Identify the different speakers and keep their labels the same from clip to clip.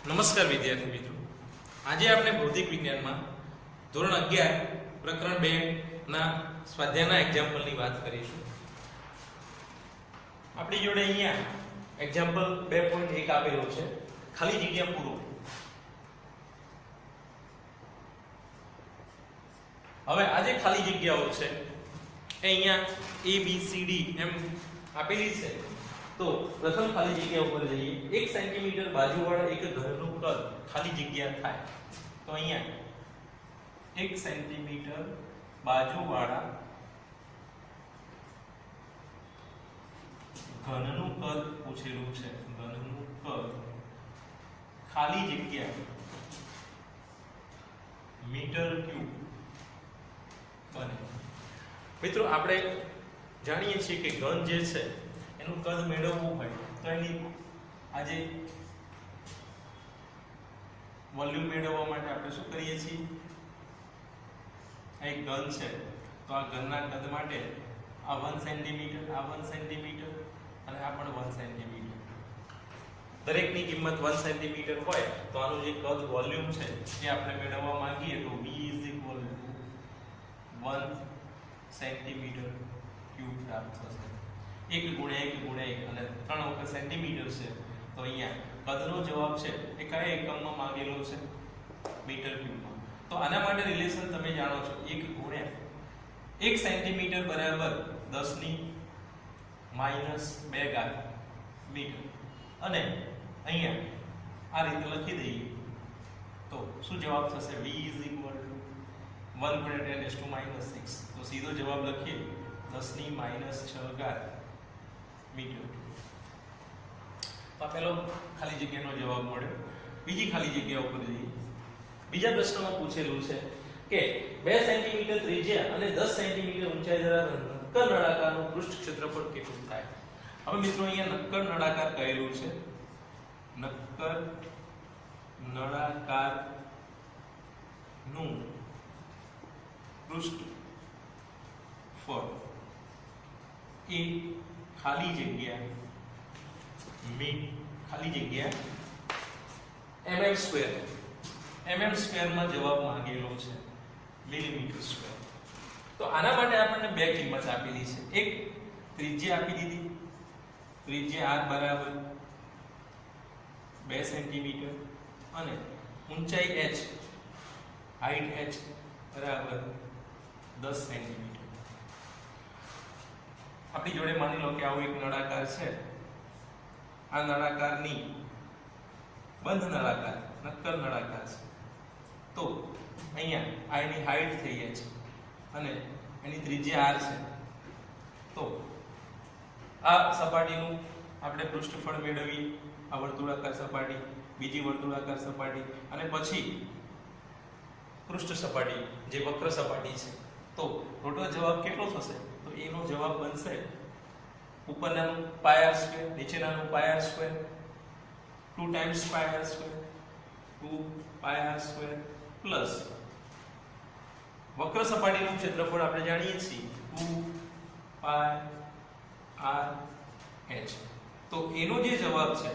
Speaker 1: નમસ્કાર વિદ્યાર્થી મિત્રો, આજે આપણે ભૌતિક વિજ્ઞાનમાં ધોરણ 11 પ્રકરણ 2 ના સ્વાધ્યાયના એક્ઝામ્પલની વાત કરીશું. આપણી જોડે અહીંયા એક્ઝામ્પલ 2.1 આપેલું છે, ખાલી જગ્યા પૂરો. હવે આ જે ખાલી જગ્યાઓ છે એ અહીંયા A B C D એમ આપેલી છે. તો પ્રથમ ખાલી જગ્યા ઉપર જઈએ. 1 સેન્ટીમીટર બાજુવાળા એક ઘરનું કદ ખાલી જગ્યા થાય તો અહીંયા 1 સેન્ટીમીટર બાજુવાળા ઘનનું કદ પૂછેલું છે. ઘનનું કદ ખાલી જગ્યા મીટર ક્યુબ બને. મિત્રો આપણે જાણીએ છીએ કે ઘન જે છે એનું કદ મેળવવું હોય તો એની આજે વોલ્યુમ મેળવવા માટે આપણે શું કરીએ છીએ? આ એક ઘન છે તો આ ઘનના કદ માટે આ 1 સેન્ટીમીટર, આ 1 સેન્ટીમીટર અને આ પણ 1 સેન્ટીમીટર. દરેકની કિંમત 1 સેન્ટીમીટર હોય તો આનું જે કદ વોલ્યુમ છે એ આપણે મેળવવા માંગીએ તો V = 1 સેન્ટીમીટર ક્યુબ પ્રાપ્ત થશે. 1 ગુણ્યા 1 ગુણ્યા 1 અને 3 વખત સેન્ટીમીટર છે તો અહીંયા કદનો જવાબ છે એ કયા એકમમાં માંગેલો છે? મીટર ક્યુબમાં. તો આના માટે રિલેશન તમે જાણો છો, 1 ગુણ્યા 1 સેન્ટીમીટર બરાબર 10⁻² મીટર. અને અહીંયા આ રીતે લખી દઈએ તો શું જવાબ થશે? V = 1 ગુણ્યા 10⁻⁶. તો સીધો જવાબ લખીએ 10⁻⁶ મીટર. તો પેલો ખાલી જગ્યાનો જવાબ મળ્યો. બીજી ખાલી જગ્યા ઉપર જઈએ. બીજા પ્રશ્નમાં પૂછેલું છે કે 2 સેન્ટીમીટર ત્રિજ્યા અને 10 સેન્ટીમીટર ઊંચાઈ ધરાવતા નક્કર નળાકારનું પૃષ્ઠ ક્ષેત્રફળ કેટલું થાય? હવે મિત્રો અહીંયા નક્કર નળાકાર કહેલું છે. નક્કર નળાકારનું પૃષ્ઠફળ એ ખાલી જગ્યા mm² માં જવાબ માંગેલો છે, મિલીમીટર સ્ક્વેર. તો આના માટે આપણને બે કિંમત આપેલી છે. એક ત્રિજ્યા આપી દીધી, ત્રિજ્યા r બરાબર 2 સેન્ટીમીટર અને ઊંચાઈ h, હાઈટ h બરાબર 10 સેન્ટીમીટર. આપણી જોડે માની લો કે આવું એક નળાકાર છે. આ નળાકારની બંધ નળાકાર, નક્કર નળાકાર છે. તો અહીંયા આની હાઈટ થઈ છે અને એની ત્રિજ્યા r છે. તો આ સપાટીનું આપણે પૃષ્ઠફળ મેળવીએ. આ વર્તુળાકાર સપાટી, બીજી વર્તુળાકાર સપાટી અને પછી પૃષ્ઠ સપાટી જે વક્ર સપાટી છે. તો ટોટલ જવાબ કેટલો થશે? તો એનો જવાબ બનશે ઉપરનાનું πr², નીચેનાનું πr², 2 times πr² 2πr² plus વક્ર સપાટીનું ક્ષેત્રફળ આપણે જાણીએ છીએ 2πrh. તો એનો જે જવાબ છે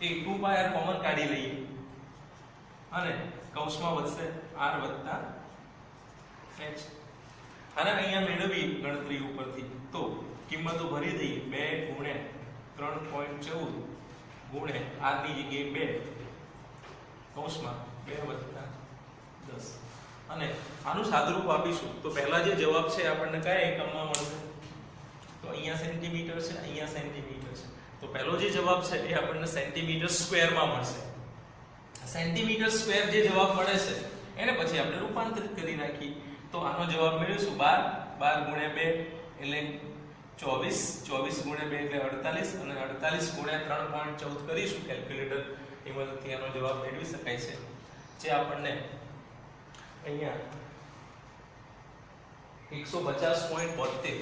Speaker 1: એ 2πr કોમન કાઢી લઈએ અને કૌંસમાં વધશે r વત્તા h. આને અહીંયા મેળવી ગણતરી ઉપરથી તો કિંમતો ભરી દઈએ. 2 ગુણ્યા 3.14 ગુણ્યા r ની જગ્યાએ 2 કૌંસમાં 2 વત્તા 10 અને આનું સાદુરૂપ આપીશું તો પહેલા જે જવાબ છે આપણને કયા એકમમાં મળશે? તો અહીંયા સેન્ટીમીટર છે, અહીંયા સેન્ટીમીટર છે. તો પહેલો જે જવાબ છે એ આપણને સેન્ટીમીટર સ્ક્વેરમાં મળશે. સેન્ટીમીટર સ્ક્વેર જે જવાબ મળે છે એને પછી આપણે રૂપાંતરિત કરી નાખીએ તો આનો જવાબ મેળવીશું 12 ગુણ્યા 2 એટલે 24, 24 ગુણ્યા 2 એટલે 48 અને 48 ગુણ્યા 3.14 કરીશું કેલ્ક્યુલેટર ની મદદથી આનો જવાબ મેળવી શકાય છે, જે આપણને અહીંયા 150.72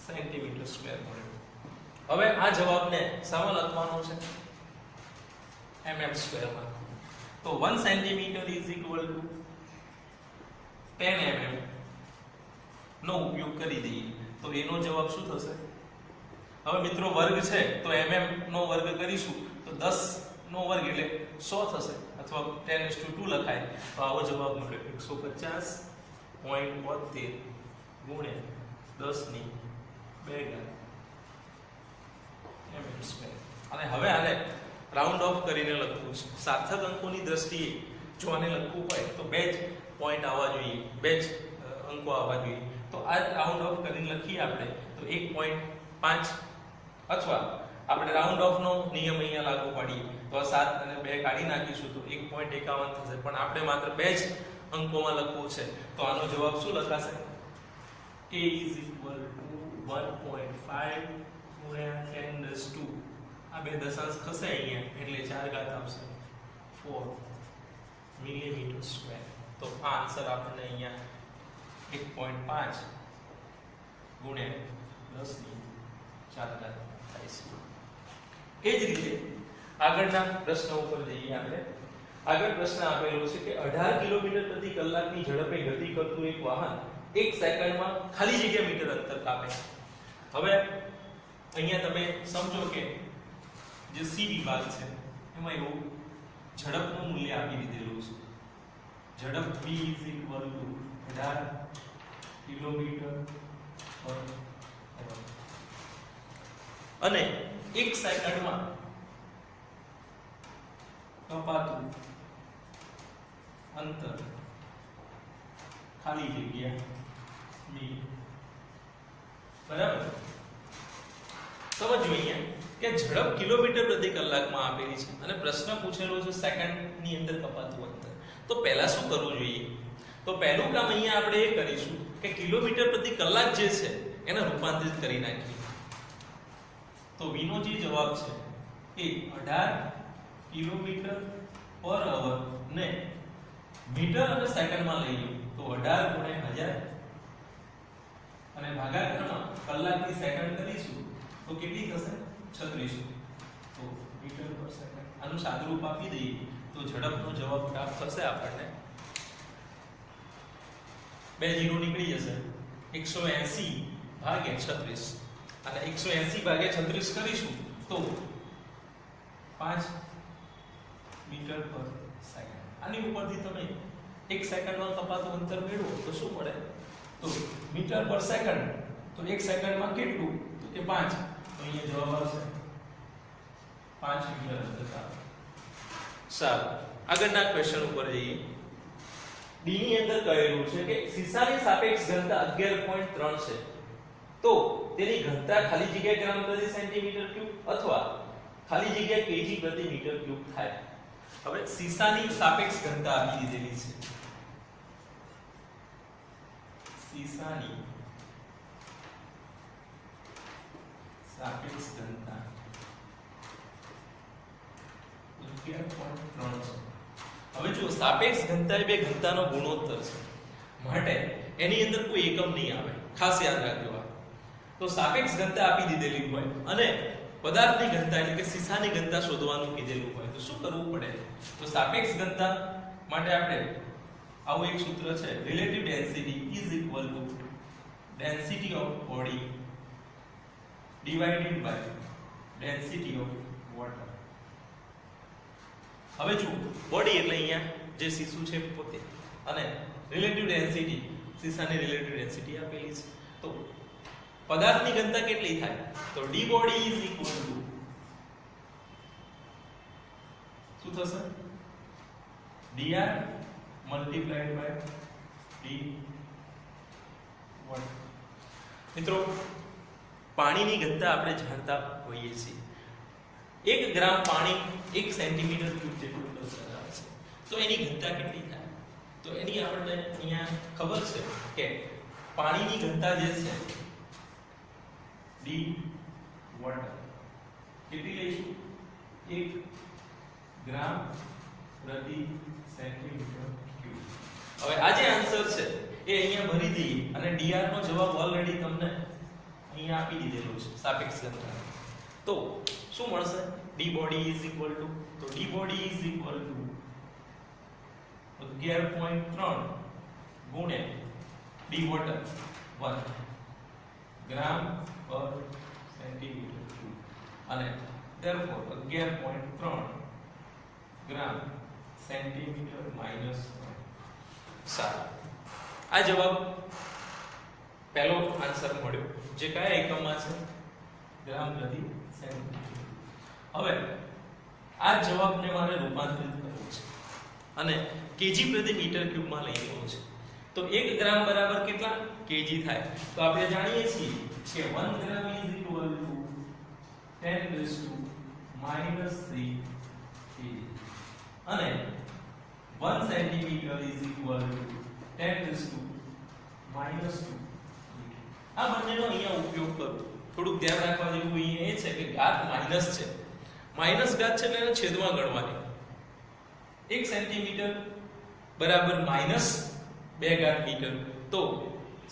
Speaker 1: સેન્ટીમીટર સ્ક્વેર મળ્યો. હવે આ જવાબને શામાં લખવાનો છે? mm² માં. તો 1 સેન્ટીમીટર = 10 mm નો ઉપયોગ કરી દઈએ તો એનો જવાબ શું થશે? હવે મિત્રો વર્ગ છે તો mm નો વર્ગ કરીશું તો 10 નો વર્ગ એટલે 100 થશે અથવા 10:2 લખાય તો આવો જવાબ મળે 150.72 ગુણ્યા 10 ની 2 ઘાત mm². અને હવે આને રાઉન્ડ ઓફ કરીને લખવું છે. સાર્થક અંકોની દ્રષ્ટિએ જો આને લખવું હોય તો બે જ પોઈન્ટ આવવા જોઈએ, બે જ અંકો આવવા જોઈએ. તો આ રાઉન્ડ ઓફ કરીને લખીએ આપણે તો 1.5 અથવા આપણે રાઉન્ડ ઓફ નો નિયમ અહીંયા લાગુ પાડીએ તો 7 અને 2 કાઢી નાખીશું તો 1.51 થશે. પણ આપણે માત્ર બે જ અંકોમાં લખવું છે તો આનો જવાબ શું લખાશે? a = 1.5 ગુણ્યા 10⁻². આ બે દશાંશ ખસે અહીંયા એટલે 4 ઘાત આવશે 4 મિલીમીટર². તો આ આન્સર આપણને અહીંયા 1.5 ગુણ્યા 10 ની 4 ઘાત થાય છે. એ જ રીતે આગળના પ્રશ્ન ઉપર જઈએ આપણે. આગળ પ્રશ્ન આપેલો છે કે 18 કિલોમીટર પ્રતિ કલાકની ઝડપે ગતિ કરતું એક વાહન 1 સેકન્ડમાં ખાલી જગ્યા મીટર અંતર કાપે. હવે અહીંયા તમે સમજો કે જે સી વિભાગ છે એમાં એવું ઝડપનું મૂલ્ય આપી દીધેલું છે. ઝડપ v = 18 કિલોમીટર પર કલાક અને 1 સેકન્ડમાં કપાતું અંતર ખાલી જગ્યા મીટર. બરાબર? સમજો અહીંયા કે ઝડપ કિલોમીટર પ્રતિ કલાકમાં આપેલી છે અને પ્રશ્ન પૂછેલો છે સેકન્ડની અંદર કપાતું અંતર. તો પહેલા શું કરવું જોઈએ? તો પહેલું કામ અહીંયા આપણે એ કરીશું કે કિલોમીટર પ્રતિ કલાક જે છે એને રૂપાંતરિત કરી નાખીએ. તો v નો જે જવાબ છે એ 18 કિલોમીટર પર અવર ને મીટર અને સેકન્ડમાં લઈ લો તો 18 ગુણ્યા 1000 અને ભાગાકારમાં કલાકની સેકન્ડ કરીશું તો કેટલી થશે? 36. તો મીટર પર સેકન્ડ. આનું સાદુરૂપ આપી દઈએ તો ઝડપનો જવાબ પ્રાપ્ત થશે આપણને. 2 0 નીકળી જશે 180/36 અને 180/36 કરીશું તો 5 મીટર પર સેકન્ડ. આની ઉપરથી તમે 1 સેકન્ડમાં કપાતું અંતર મેળવો તો શું મળે? તો મીટર પર સેકન્ડ. તો 1 સેકન્ડમાં કેટલું? તો કે 5. તો અહીંયા જવાબ આવશે 5 મીટર અંતર. સારું, આગળના ક્વેશ્ચન ઉપર જઈએ. ડી ની અંદર કહેલું છે કે સીસાની સાપેક્ષ ઘનતા 11.3 છે તો તેની ઘનતા ખાલી જગ્યા ગ્રામ પ્રતિ સેન્ટીમીટર ક્યુબ અથવા ખાલી જગ્યા કેજી પ્રતિ મીટર ક્યુબ થાય. હવે સીસાની સાપેક્ષ ઘનતા આપી દીધેલી છે. સીસાની સાપેક્ષ ઘનતા 11.3 છે. હવે જો સાપેક્ષ ઘનતા એ બે ઘનતાનો ગુણોત્તર છે માટે એની અંદર કોઈ એકમ નહીં આવે, ખાસ યાદ રાખજો. તો સાપેક્ષ ઘનતા આપી દીધેલી હોય અને પદાર્થની ઘનતા એટલે કે સીસાની ઘનતા શોધવાનું કીધેલું હોય તો શું કરવું પડે? તો સાપેક્ષ ઘનતા માટે આપણે આવું એક સૂત્ર છે, relative density is equal to density of body divided by density of water. હવે જો બોડી એટલે અહીંયા જે સીસું છે પોતે અને રિલેટિવ ડેન્સિટી સીસાની રિલેટિવ ડેન્સિટી આપેલી છે. તો પદાર્થની ઘનતા કેટલી થાય? તો d body is equal to શું થશે? dr multiplied by d water. મિત્રો પાણીની ઘનતા આપણે જાણતા હોઈએ છીએ. 1 ગ્રામ પાણી 1 સેન્ટીમીટર ક્યુબ જેટલું ધરાવે છે. તો એની ઘનતા કેટલી થાય? તો એની આપણને અહીંયા ખબર છે કે પાણીની ઘનતા જે છે d water કેટલી લઈશું? 1 ગ્રામ પ્રતિ સેન્ટીમીટર ક્યુબ. હવે આ જે આન્સર છે એ અહીંયા ભરી દઈએ અને dr નો જવાબ ઓલરેડી તમને અહીંયા આપી દીધેલો છે સાપેક્ષ ઘનતા. તો શું મળશે? d body is equal to તો d body is equal to 11.3 ગુણ્યા d water 1 ગ્રામ પર સેન્ટીમીટર ક્યુબ અને therefore 11.3 ગ્રામ સેન્ટીમીટર માઈનસ 7. આ જવાબ પહેલો આન્સર મળ્યો જે કયા એકમમાં છે ગ્રામ પ્રતિ સેન્ટીમીટર. હવે આ જવાબને મારે રૂપાંતરિત કરવો છે અને કેજી પ્રતિ મીટર ક્યુબમાં લઈ લેવો છે. તો 1 ગ્રામ બરાબર કેટલા કેજી થાય? તો આપણે જાણીએ છીએ કે 1 ગ્રામ = 10 - 3 kg અને 1 સેન્ટીમીટર = 10 - 2. આ બંનેનો અહીંયા ઉપયોગ કરો. થોડુંક ધ્યાન રાખવા જેવું અહીંયા એ છે કે ઘાત માઈનસ છે. માઈનસ ઘાત છે એટલે એને છેદમાં ગણવાની. 1 સેન્ટીમીટર બરાબર -2 ઘાત મીટર. તો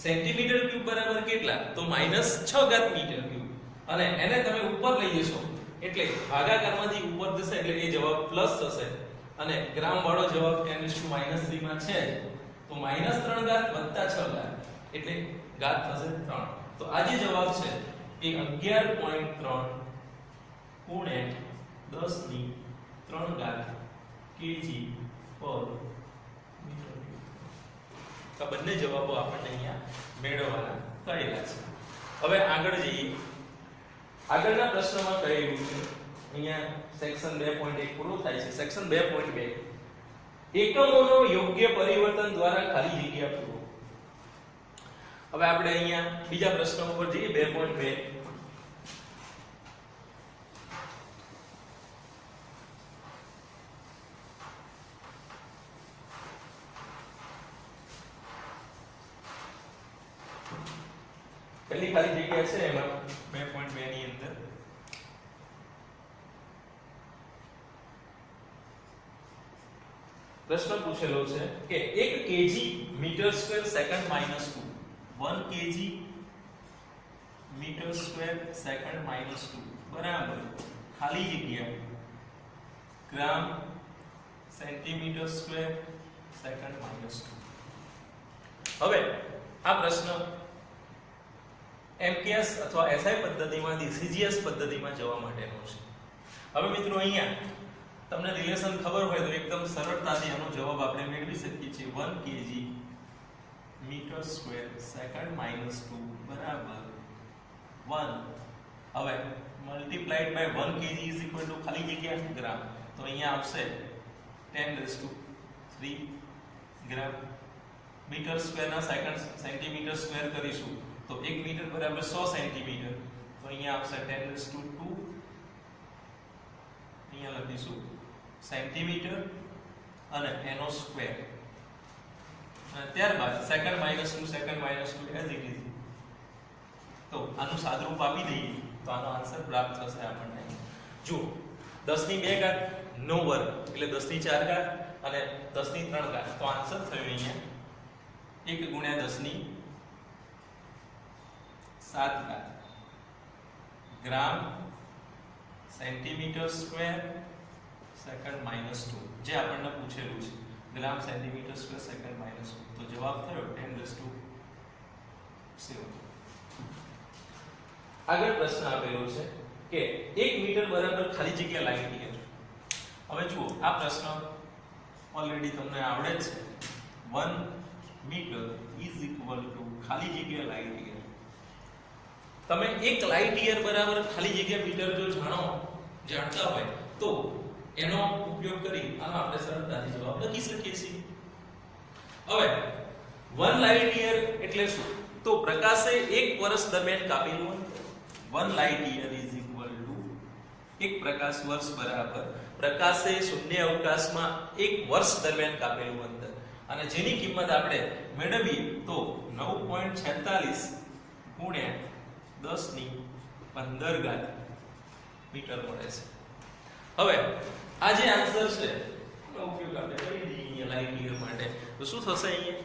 Speaker 1: સેન્ટીમીટર ક્યુબ બરાબર કેટલા? તો -6 ઘાત મીટર ક્યુબ. અને એને તમે ઉપર લઈ જશો એટલે ભાગાકારમાંથી ઉપર જશે એટલે એ જવાબ પ્લસ થશે અને ગ્રામ વાળો જવાબ 10 - 3 માં છે. તો -3 ઘાત + 6 ઘાત એટલે ઘાત થશે 3. તો આ જે જવાબ છે એ 11.3 * 10³ કેજી પર મીટર ક્યુબ. આ બંને જવાબો આપણને અહીંયા મેળવવાના કહેલા છે. હવે આગળ જઈએ. આગળના પ્રશ્નમાં કહેલું છે અહીંયા સેક્શન 2.1 પૂરો થાય છે. સેક્શન 2.2 એકમોનો યોગ્ય પરિવર્તન દ્વારા ખાલી જગ્યા પૂરો. હવે આપણે અહીંયા બીજા પ્રશ્ન ઉપર જઈએ 2.2. પહેલી ખાલી જગ્યા છે એમાં 2.2 ની અંદર પ્રશ્ન પૂછેલો છે કે 1 kg metre square second -2 1 kg metre square second -2 બરાબર ખાલી જગ્યા ગ્રામ સેન્ટીમીટર સ્ક્વેર સેકન્ડ -2. હવે આ પ્રશ્ન MKS અથવા SI પદ્ધતિમાંથી CGS પદ્ધતિમાં જવા માટેનો છે. હવે મિત્રો અહીંયા તમને રિલેશન ખબર હોય તો એકદમ સરળતાથી આનો જવાબ આપણે મેળવી શકીએ છીએ. 1 kg મીટર સ્ક્વેર સેકન્ડ -2 બરાબર 1. હવે મલ્ટીપ્લાઈડ બાય 1 kg = ખાલી જગ્યા ગ્રામ. તો અહીંયા આવશે 10³ ગ્રામ. મીટર સ્ક્વેર ના સેકન્ડ સેન્ટીમીટર સ્ક્વેર કરીશું તો 1 મીટર બરાબર 100 સેન્ટીમીટર. તો અહીંયા આવશે 10⁻². અહીંયા લખીશું સેન્ટીમીટર અને એનો સ્ક્વેર. અને ત્યારબાદ second -2 second -2 as it is. તો આનું સાદરૂપ આપી દઈએ તો આનો આન્સર પ્રાપ્ત થશે આપણને. જો 10⁻2 નો વર્ગ એટલે 10⁻4 અને 10⁻3. તો આન્સર થયો અહીંયા 1 × 10⁻7 ગ્રામ સેન્ટીમીટર સ્ક્વેર સેકન્ડ -2 જે આપણને પૂછેલું છે. ગ્રામ સેન્ટીમીટર સ્ક્વેર સેકન્ડ -2. તો જવાબ થયો 10⁻7. આગળ પ્રશ્ન આપેલો છે કે 1 મીટર બરાબર ખાલી જગ્યા લાઈન મીટર. હવે જુઓ આ પ્રશ્ન ઓલરેડી તમને આવડે જ છે. 1 મીટર = ખાલી જગ્યા લાઈટ યર. તમે 1 લાઈટ યર બરાબર ખાલી જગ્યા મીટર જો જાણતા હોય તો એનો ઉપયોગ કરી આનો આપણે સરળતાથી જવાબ લખી શકીએ છીએ. હવે 1 લાઈટ યર એટલે શું? તો પ્રકાશે 1 વર્ષ દરમિયાન કાપેલું અંતર. 1 લાઈટ યર = 1 પ્રકાશ વર્ષ બરાબર પ્રકાશે શૂન્ય અવકાશમાં 1 વર્ષ દરમિયાન કાપેલું અંતર. અને જેની કિંમત આપણે મેળવીએ તો 9.46 × 10⁻15 મીટર મળે છે. હવે આ જે આન્સર છે એનો ઉપયોગ આપણે કરી દઈએ લાઈટ યર માટે. તો શું થશે અહીંયા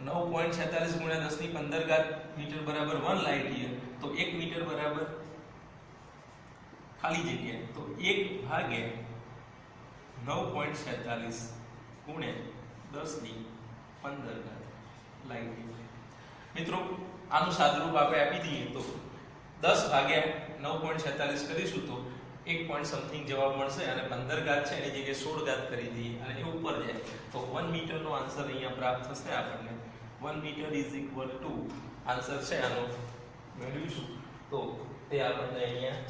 Speaker 1: 9.46 × 10⁻15 મીટર બરાબર 1 લાઈટ યર. તો 1 મીટર બરાબર ખાલી જગ્યા તો 1/9.46 × 10⁻15 લાઈટ યર. મિત્રો આનું સાદુરૂપ આપણે આપી દઈએ તો 10 ભાગ્યા 9.46 કરીશું તો 1 પોઈન્ટ સમથિંગ જવાબ મળશે અને 15 ઘાત છે એની જગ્યાએ 16 ઘાત કરી દઈએ અને એ ઉપર જાય તો 1 મીટરનો આન્સર અહીંયા પ્રાપ્ત થશે આપણને 1 metre is equal to answer છે આનો મેળવીશું તો તે આપણને અહીંયા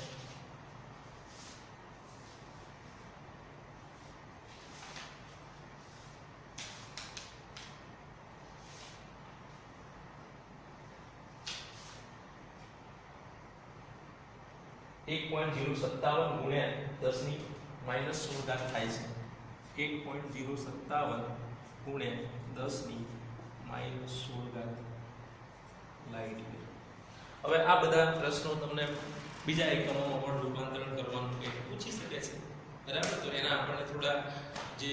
Speaker 1: 1.057 ગુણ્યા 10 ની માઈનસ 16 ઘાત થાય છે 1.057 ગુણ્યા 10 ની માઈનસ 16 ઘાત લાઈટ યર. હવે આ બધા પ્રશ્નો તમને બીજા એકમોમાં પણ રૂપાંતરણ કરવાનું કે પૂછી શકે છે બરાબર. તો એના આપણને થોડા જે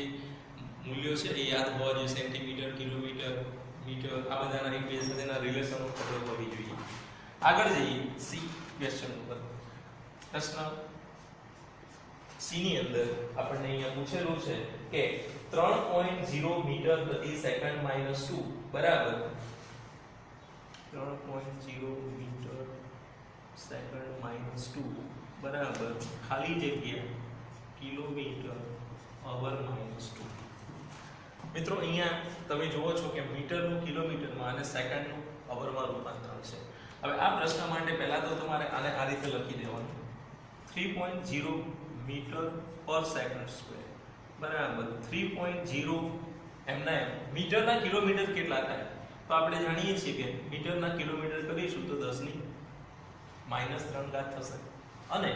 Speaker 1: મૂલ્યો છે એ યાદ હોવા જોઈએ, સેન્ટીમીટર, કિલોમીટર, મીટર, આ બધાના એકબીજા સાથેના રિલેશનો ખબર હોવી જોઈએ. આગળ જઈએ સી ક્વેશ્ચન ઉપર. પ્રશ્ન સી ની અંદર આપણને અહીંયા પૂછેલું છે કે 3.0 મીટર પ્રતિ સેકન્ડ માઈનસ 2 બરાબર 3.0 મીટર સેકન્ડ માઈનસ 2 બરાબર ખાલી જગ્યા કિલોમીટર અવર માઈનસ 2. મિત્રો અહીંયા તમે જુઓ છો કે મીટરનું કિલોમીટરમાં અને સેકન્ડનું અવરમાં રૂપાંતરણ છે. હવે આ પ્રશ્ન માટે પહેલા તો તમારે આને આ રીતે લખી દેવાનું 3.0 મીટર પર સેકન્ડ સ્ક્વેર બરાબર 3.0 એમના એમ મીટરના કિલોમીટર કેટલા થાય તો આપણે જાણીએ છીએ કે મીટરના કિલોમીટર કરીશું તો 10 ની માઈનસ 3 ઘાત થશે અને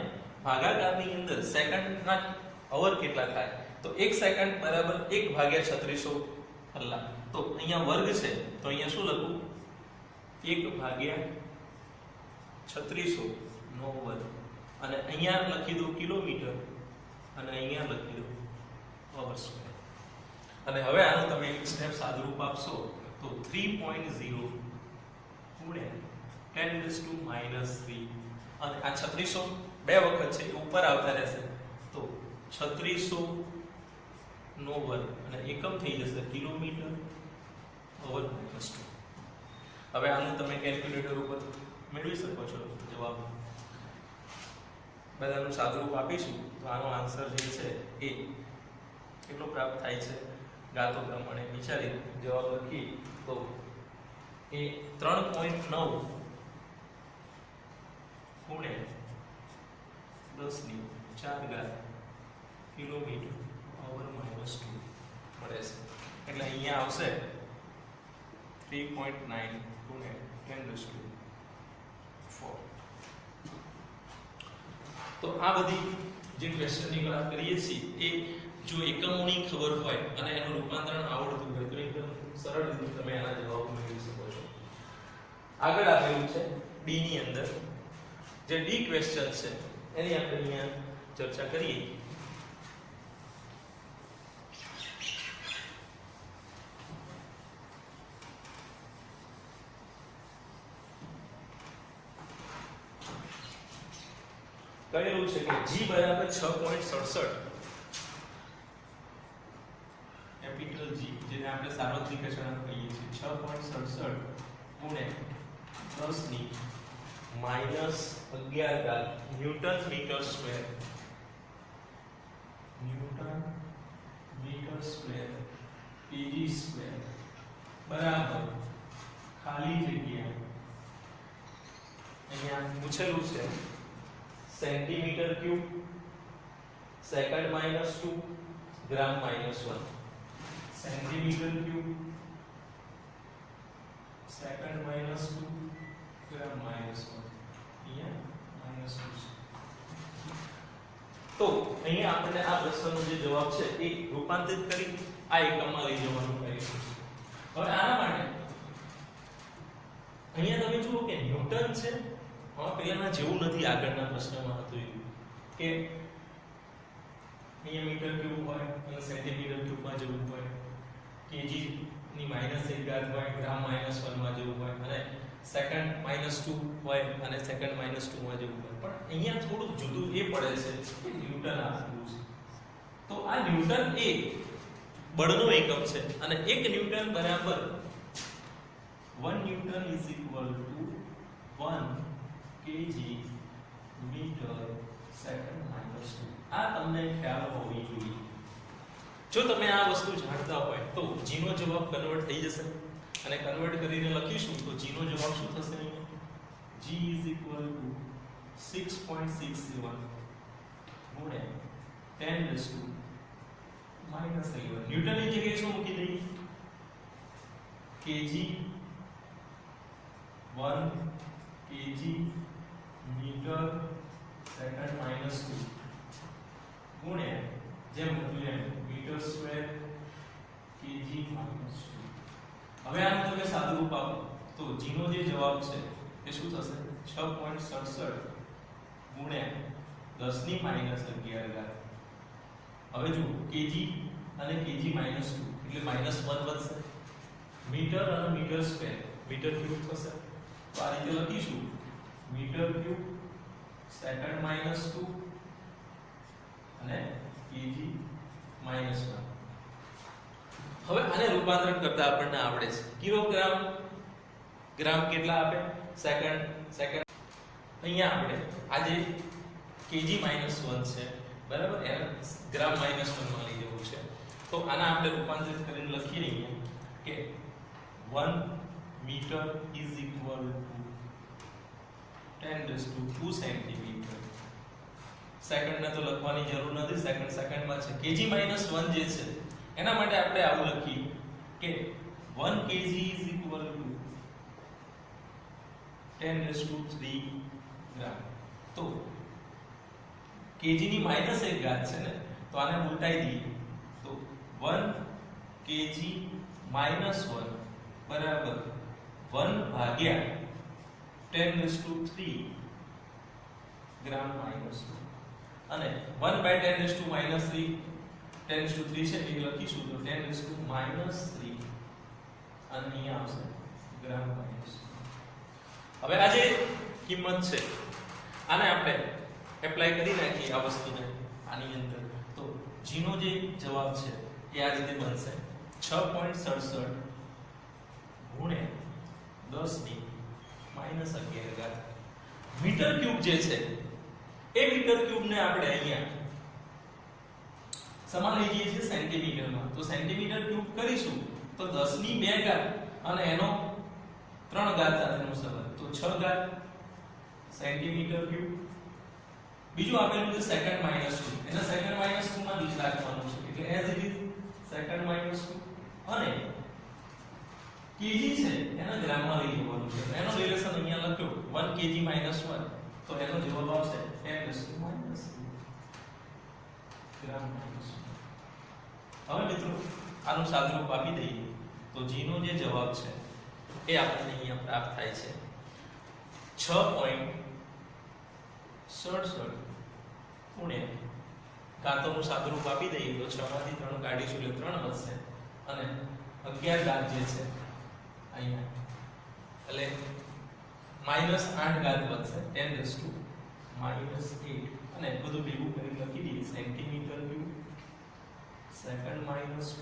Speaker 1: ભાગાકારની અંદર સેકન્ડના અવર કેટલા થાય તો 1 સેકન્ડ બરાબર 1 ભાગ્યા 3600 કલાક. તો અહીંયા વર્ગ છે તો અહીંયા શું લખું 1 ભાગ્યા 3600 નો વર્ગ અને અહીંયા લખી દઉં કિલોમીટર અને અહીંયા લખી દઉં અવર સ્ક્વેર. અને હવે આનું તમે એક સ્ટેપ સાદુરૂપ આપશો તો 3.0 ગુણ્યા 10⁻³ અને આ 3600 બે વખત છે એ ઉપર આવતા રહેશે તો 3600 નો વર્ગ અને એકમ થઈ જશે કિલોમીટર અવર -2. હવે આનું તમે કેલ્ક્યુલેટર ઉપર મેળવી શકો છો જવાબ. બધાનું સાદુરૂપ આપીશું તો આનો આન્સર જે છે એ કેટલો પ્રાપ્ત થાય છે ગાતો પ્રમાણે વિચારી જવાબ લખી તો એ 3.9 ગુણ્યા 10⁴ કિલોમીટર અવર -2 મળે છે. એટલે અહીંયા આવશે 3.9 ગુણ્યા 10⁴. તો આ બધી જે ક્વેશ્ચનની વાત કરીએ છીએ એ જો એકમોની ખબર હોય અને એનું રૂપાંતરણ આવડતું હોય તો એકદમ સરળ રીતે તમે આના જવાબ મેળવી શકો છો. આગળ આપેલું છે ડી ની અંદર જે ડી ક્વેશ્ચન છે એની આપણે અહીંયા ચર્ચા કરીએ. કહેલું છે કે g બરાબર 6.67 કેપિટલ G જેને આપણે સાર્વત્રિક અચળાંક કહીએ છીએ 6.67 ગુણ્યા 10⁻11 newton metre square pg square બરાબર ખાલી જગ્યા અહીંયા પૂછેલું છે centimetre cube second -2 gram -1 centimetre cube second -2 gram -1 અહીંયા -2 તો અહીંયા આપણે આ પ્રશ્નનો જે જવાબ છે એ રૂપાંતરિત કરી આ એકમમાં લઈ જવાનું કરીશું. હવે આના માટે અહીંયા તમે જુઓ કે ન્યૂટન છે પહેલાના જેવું નથી આગળના પ્રશ્નમાં હતું એવું કે અહીંયા મીટર ક્યુબ હોય અને સેન્ટીમીટર ક્યુબમાં જેવું હોય કેજી ની -1 ઘાત હોય ગ્રામ -1 માં જેવું હોય અને સેકન્ડ -2 હોય અને સેકન્ડ -2 માં જેવું હોય. પણ અહીંયા થોડું જુદું એ પડે છે કે ન્યૂટન આપેલું છે તો આ ન્યૂટન એ બળનો એકમ છે અને 1 ન્યૂટન બરાબર 1 newton is equal to 1 KG metre second minus 2. આ તમને ખ્યાલ હોવી જોઈએ. જો તમે આ વસ્તુ જાણતા હોય તો g નો જવાબ કન્વર્ટ થઈ જશે અને કન્વર્ટ કરીને લખીશું તો g નો જવાબ શું થશે? g is equal to 6.67 ગુણ્યા 10 raised to minus 11. ન્યૂટનની જગ્યાએ શું મૂકી દઈએ? kg 1 kg metre second minus 2 ગુણ્યા જેમ મૂક્યું એમ મીટર સ્ક્વેર kg માઇનસ 2. હવે આનું તમે સાદું રૂપ આપો તો g નો જે જવાબ છે એ શું થશે? 6.67 ગુણ્યા 10 ની માઈનસ 11 ઘાત. હવે જો kg અને kg માઈનસ 2 એટલે માઈનસ 1 વધશે. મીટર અને મીટર સ્ક્વેર મીટર ક્યુબ થશે. તો આ રીતે લખીશું મીટર ક્યુબ સેકન્ડ માઈનસ 2 અને kg માઈનસ 1. હવે આને રૂપાંતરણ કરતા આપણને આવડે છે. કિલોગ્રામ ગ્રામ કેટલા આપે? સેકન્ડ અહીંયા આપણે આજે kg માઈનસ 1 છે બરાબર, એને ગ્રામ માઈનસ 1 માં લઈ જવું છે. તો આના આપણે રૂપાંતરિત કરીને લખી લઈએ કે 1 metre is equal to 10 raised to 2 centimetre. Second ને તો લખવાની જરૂર નથી, સેકન્ડમાં છે. kg માઈનસ 1 જે છે એના માટે આપણે આવું લખીએ કે 1 kg is equal to 10 raised to 3 ગ્રામ. તો kg ની માઈનસ 1 ઘાત છે ને, તો આને ઉલટાઈ દઈએ તો 1 kg માઈનસ 1 બરાબર 1 ભાગ્યા 10 raised to 3 ગ્રામ માઈનસ 2 અને 1 by 10 raised to minus 3 10 raised to 3 છે એ લખીશું તો 10 raised to minus 3 અને અહીંયા આવશે ગ્રામ માઈનસ 2. હવે આ જે કિંમત છે આને આપણે એપ્લાય કરી નાખીએ આ વસ્તુને આની અંદર તો g નો જે જવાબ છે એ આ રીતે બનશે 6.67 ગુણ્યા 10 ની માઈનસ 11 ઘાત. મીટર ક્યુબ જે છે એ મીટર ક્યુબ ને આપણે અહીંયા સમાન લઈ જઈએ છીએ સેન્ટીમીટરમાં. તો સેન્ટીમીટર ક્યુબ કરીશું તો 10 ની 2 ઘાત અને એનો 3 ઘાત સાથેનો સંબંધ તો 6 ઘાત સેન્ટીમીટર ક્યુબ. બીજું આપેલું છે સેકન્ડ માઈનસ 2 એને સેકન્ડ માઈનસ 2 માં જ રાખવાનું છે એટલે as it is second minus 2 અને kg છે એના ગ્રામમાં લઈ જવાનું છે. એનો રિલેશન અહીંયા લખ્યો 1 kg માઈનસ 1 તો એનો જવાબ આવશે 10 raised to minus 2 gram minus 2. હવે મિત્રો આનું સાદુરૂપ આપી દઈએ તો g નો જે જવાબ છે એ આપણને અહીંયા પ્રાપ્ત થાય છે 6.67 ગુણ્યા ઘાતોનું સાદુરૂપ આપી દઈએ તો 6 માંથી 3 કાઢીશું એટલે 3 વધશે અને 11 ઘાત જે છે અહીંયા એટલે માઈનસ 8 ઘાત વધશે 10 raised to minus 8 અને બધું ભેગું કરી લખી દઈએ સેન્ટીમીટર ક્યુબ સેકન્ડ માઈનસ 2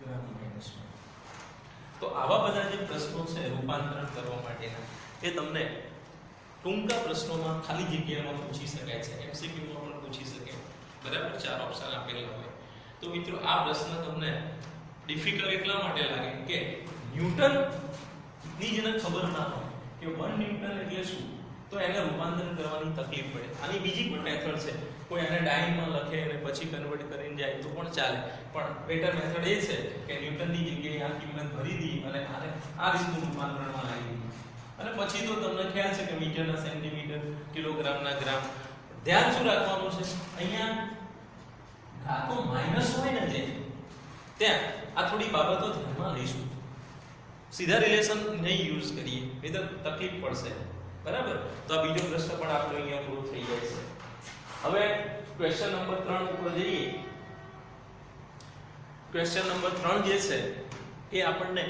Speaker 1: ગ્રામ માઈનસ 1. તો આવા બધા જે પ્રશ્નો છે રૂપાંતરણ કરવા માટેના એ તમને ટૂંકા પ્રશ્નોમાં ખાલી જગ્યામાં પૂછી શકાય છે, એમસીક્યુ માં પણ પૂછી શકે બરાબર. 4 ઓપ્શન આપેલા હોય તો મિત્રો આ પ્રશ્ન તમને ડિફિકલ્ટ એટલા માટે લાગે કે ન્યૂટન ની જેને ખબર ના હોય કે 1 ન્યૂટન એટલે શું તો એને રૂપાંતરણ કરવાની તકલીફ પડે. આની બીજી પણ મેથડ છે, કોઈ એને ડાઇનમાં લખે અને પછી કન્વર્ટ કરીને જાય તો પણ ચાલે, પણ બેટર મેથડ એ છે કે ન્યૂટનની જગ્યાએ આ કિંમત ભરી દી અને આને આ રીતનું રૂપાંતરણમાં લાવી દી અને પછી તો તમને ખ્યાલ છે કે મીટરના સેન્ટીમીટર, કિલોગ્રામના ગ્રામ. ધ્યાન શું રાખવાનું છે અહીંયા ઘાતો માઈનસ હોય ને જે ત્યાં આ થોડી બાબતો ધ્યાનમાં લઈશું. સીધા રિલેશન નહીં યુઝ કરીએ એ તો તકલીફ પડશે બરાબર. તો આ બીજો પ્રશ્ન પણ આપણો અહીંયા પૂરો થઈ જાય છે. હવે ક્વેશ્ચન નંબર 3 ઉપર જઈએ. ક્વેશ્ચન નંબર 3 જે છે એ આપણને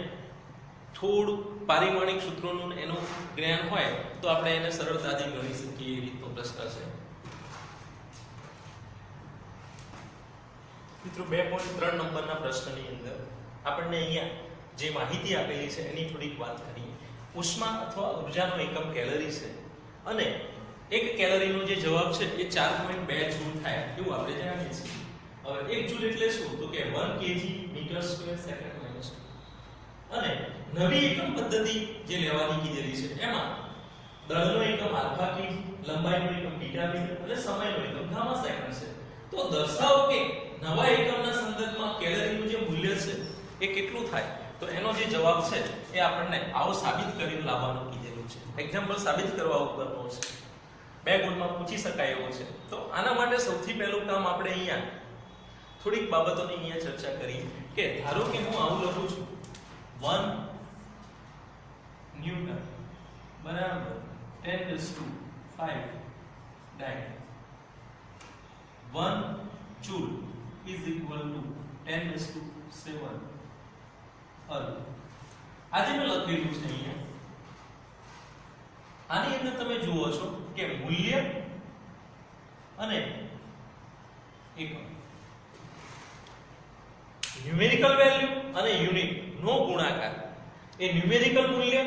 Speaker 1: થોડું પારિમાણિક સૂત્રોનું એનું જ્ઞાન હોય તો આપણે એને સરળતાથી ગણી શકીએ એ રીતનો પ્રશ્ન છે. મિત્રો 2.3 નંબરના પ્રશ્નની અંદર આપણને અહીંયા જે માહિતી આપેલી છે એની થોડીક વાત કરીએ. ઉષ્મા અથવા ઉર્જાનો એકમ કેલરી છે અને 1 કેલરીનો જે જવાબ છે એ 4.2 જૂલ થાય એવું આપણે જાણીએ છીએ. હવે 1 જૂલ એટલે શું? તો કે 1 kg metre square second minus 2. અને નવી એકમ પદ્ધતિ જે લેવાની કીધેલી છે એમાં દળનો એકમ આલ્ફા kg, લંબાઈનો એકમ બીટા મીટર અને સમયનો એકમ ગામા સેકન્ડ છે. તો દર્શાવો કે નવા એકમના સંદર્ભમાં કેલરીનું જે મૂલ્ય છે એ કેટલું થાય. તો એનો જે જવાબ છે એ આપણને આવો સાબિત કરીને લાવવાનું કીધેલું છે. એક્ઝામ્પલ સાબિત કરવા ઉપરનો છે. 2 ગુણમાં પૂછી શકાય એવો છે. તો આના માટે સૌથી પહેલું કામ આપણે અહીંયા થોડીક બાબતોની અહીંયા ચર્ચા કરી કે ધારો કે હું આવું લખું છું 1 ન્યૂટન બરાબર 10⁵ ડાય 1 joule is equal to 10⁷ અર્ગ. આજે મેં લખેલું છે અહીંયા. આની અંદર તમે જુઓ છો કે મૂલ્ય અને એકમ ન્યુમેરિકલ વેલ્યુ અને યુનિટ નો ગુણાકાર એ ન્યુમેરિકલ મૂલ્ય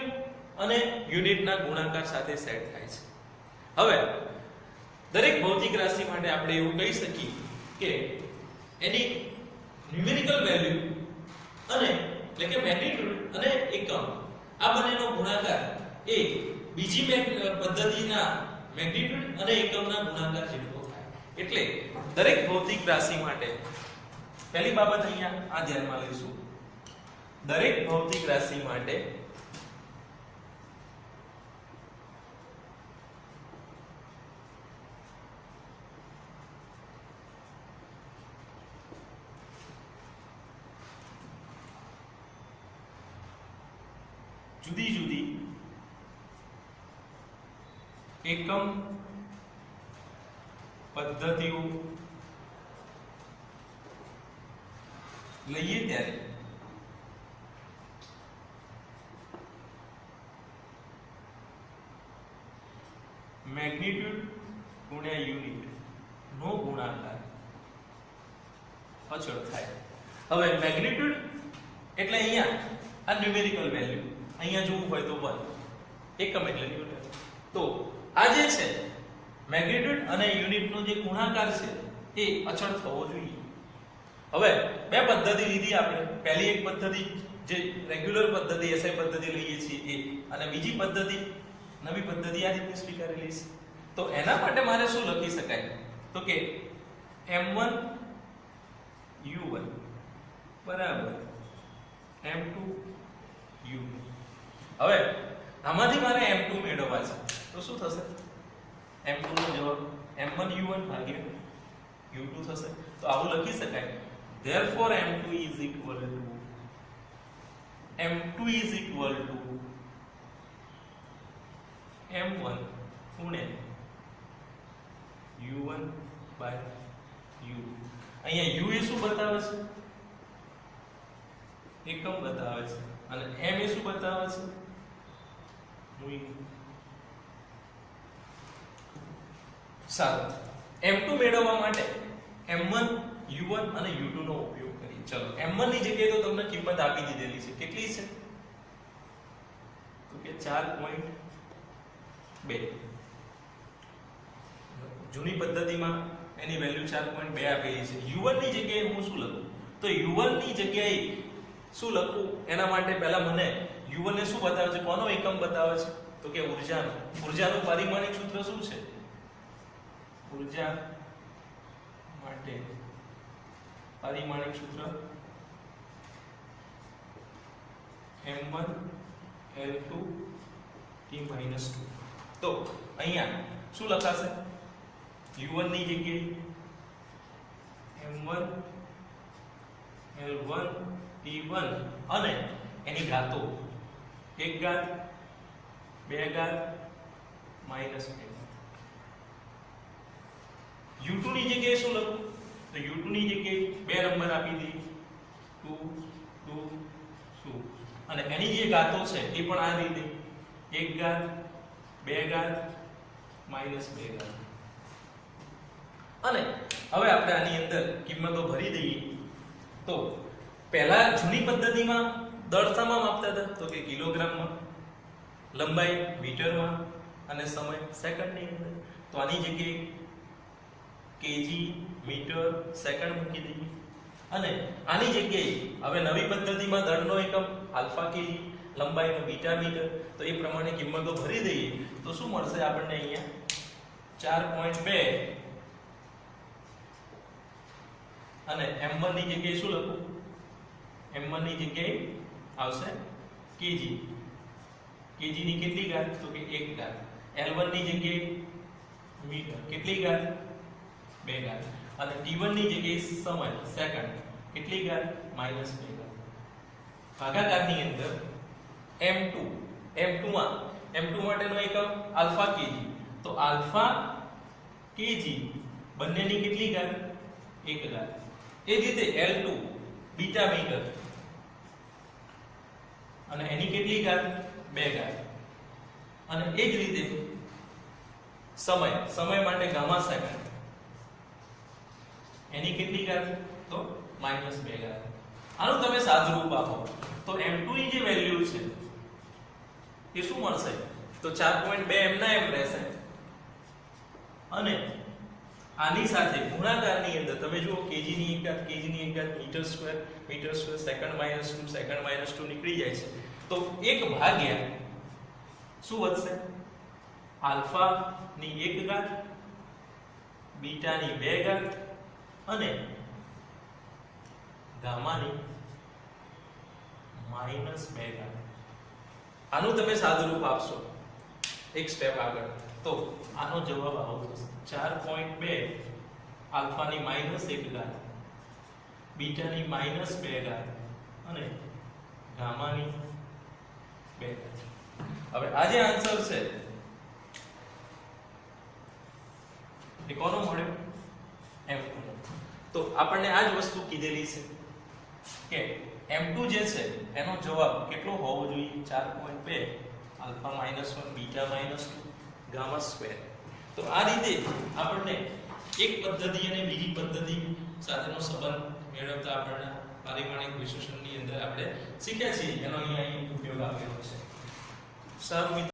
Speaker 1: અને યુનિટના ગુણાકાર સાથે સેટ થાય છે. હવે દરેક ભૌતિક રાશિ માટે આપણે એવું કહી શકીએ કે એની ન્યુમેરિકલ વેલ્યુ અને એટલે કે મેગ્નીટ્યુડ અને એકમ આ બંનેનો ગુણાકાર એ બીજી પદ્ધતિના મેગ્નીટ્યુડ અને એકમના ગુણાકાર જેટલો થાય. એટલે દરેક ભૌતિક રાશિ માટે પહેલી બાબત અહીંયા આ ધ્યાનમાં લઈશું. દરેક ભૌતિક રાશિ માટે જુદી જુદી એકમ પદ્ધતિઓ લઈએ ત્યારે મેગ્નીટ્યુડ ગુણ્યા યુનિટ નો ગુણાકાર અચળ થાય. હવે મેગ્નીટ્યુડ એટલે અહીંયા આ ન્યુમેરિકલ વેલ્યુ અહીંયા જોવું હોય તો 1 એકમ એટલે ન્યૂટન. તો આ જે છે મેગ્નીટ્યુડ અને યુનિટનો જે ગુણાકાર છે એ અચળ થવો જોઈએ. હવે બે પદ્ધતિ લીધી આપણે. પહેલી એક પદ્ધતિ જે રેગ્યુલર પદ્ધતિ એસઆઈ પદ્ધતિ લઈએ છીએ એ, અને બીજી પદ્ધતિ નવી પદ્ધતિ આ રીતે સ્વીકારેલી છે. તો એના માટે મારે શું લખી શકાય? તો કે m1 u1 બરાબર m2 u2. હવે આમાંથી મારે m2 મેળવવા છે તો શું થશે? m2 નો જવાબ m1 u1 ભાગ્યા u2 થશે. તો આવું લખી શકાય. therefore m2 is equal to m1 ગુણ્યા u1 by u2. અહીંયા u એ શું બતાવે છે? એકમ બતાવે છે. અને m એ શું બતાવે છે? મૂલ્ય. સારું, m2 મેળવવા માટે m1 u1 અને u2 નો ઉપયોગ કરીએ. ચલો m1 ની જગ્યાએ તો તમને કિંમત આપી દીધેલી છે. કેટલી છે? તો કે 4.2. જૂની પદ્ધતિમાં એની વેલ્યુ 4.2 આપેલી છે. u1 ની જગ્યાએ હું શું લખું? તો u1 ની જગ્યાએ શું લખું એના માટે પહેલા મને u1 ને શું બતાવે છે? કોનો એકમ બતાવે છે? તો કે ઊર્જાનો. ઊર્જાનું પારિમાણિક સૂત્ર શું છે? ઊર્જા માટે પારિમાણિક સૂત્ર m1 l2 t-2. તો અહીંયા શું લખાશે? u1 ની જગ્યાએ m1 l1 t1 અને એની ઘાતો 1 ઘાત 2 ઘાત -2. u2 ની જગ્યાએ શું લખું? તો u2 ની જગ્યાએ બે નંબર આપી દઈએ 2 2 2 અને એની જે ઘાતો છે એ પણ આ રીતે 1 ઘાત 2 ઘાત -2 ઘાત. અને હવે આપણે આની અંદર કિંમતો ભરી દઈએ. તો પહેલા જૂની પદ્ધતિમાં દળ શામાં માપતા હતા તો કે કિલોગ્રામમાં, લંબાઈ મીટરમાં અને સમય સેકન્ડની અંદર. તો આની જગ્યાએ કેજી મીટર સેકન્ડ મૂકી દઈએ અને આની જગ્યાએ હવે નવી પદ્ધતિમાં દળનો એકમ આલ્ફા કેજી, લંબાઈનો બીટા મીટર, તો એ પ્રમાણે કિંમતો ભરી દઈએ તો શું મળશે આપણને અહીંયા 4.2 અને m1 ની જગ્યાએ શું લખું? m1 ની જગ્યાએ આવશે કેજી. કેજી ની કેટલી ઘાત તો કે 1 ઘાત. l1 ની જગ્યાએ મીટર કેટલી ઘાત? 2 ઘાત. અને t1 ની જગ્યાએ સમય સેકન્ડ કેટલી ઘાત? -2 ઘાત. ભાગાકારની અંદર m2 માટેનો એકમ આલ્ફા કેજી, તો આલ્ફા કેજી બંનેની કેટલી ઘાત? 1 ઘાત. એ જ રીતે L2 બીટા મીટર અને એની કેટલી ઘાત? 2 ઘાત. અને એ જ રીતે સમય માટે ગામા સેકન્ડ એની કેટલી ઘાત? તો -2 ઘાત. આનું તમે સાદુરૂપ આપો તો m2 ની જે વેલ્યુ છે એ શું મળશે? તો 4.2 એમના એમ રહેશે અને આની સાથે ગુણાકારની અંદર તમે જુઓ કેજી ની 1 ઘાત, કેજી ની 1 ઘાત, મીટર સ્ક્વેર સેકન્ડ -2 સેકન્ડ -2 નીકળી જાય છે. તો 1 ભાગ્યા શું વધશે? આલ્ફા ની 1 ઘાત, બીટા ની 2 ઘાત અને ગામા ની -2 ઘાત. આનું તમે સાદુરૂપ આપશો એક સ્ટેપ આગળ તો આનો જવાબ આવો થશે 4.2 આલ્ફા ની -1 ઘાત, બીટા ની -2 ઘાત અને ગામા ની 2 ઘાત. હવે આ જે આન્સર છે એ કોનો મળ્યો? m2 નો. તો આપણને આ જ વસ્તુ કીધેલી છે કે m2 જે છે એનો જવાબ કેટલો હોવો જોઈએ? 4.2 આલ્ફા -1 બીટા -2 ગામા સ્ક્વેર. તો આ રીતે આપણને એક પદ્ધતિ અને બીજી પદ્ધતિ સાથેનો સંબંધ મેળવતા આપણને પારિમાણિક વિશ્લેષણની અંદર આપણે શીખ્યા છીએ. એનો અહીંયા ઉપયોગ આપેલો છે. સારું.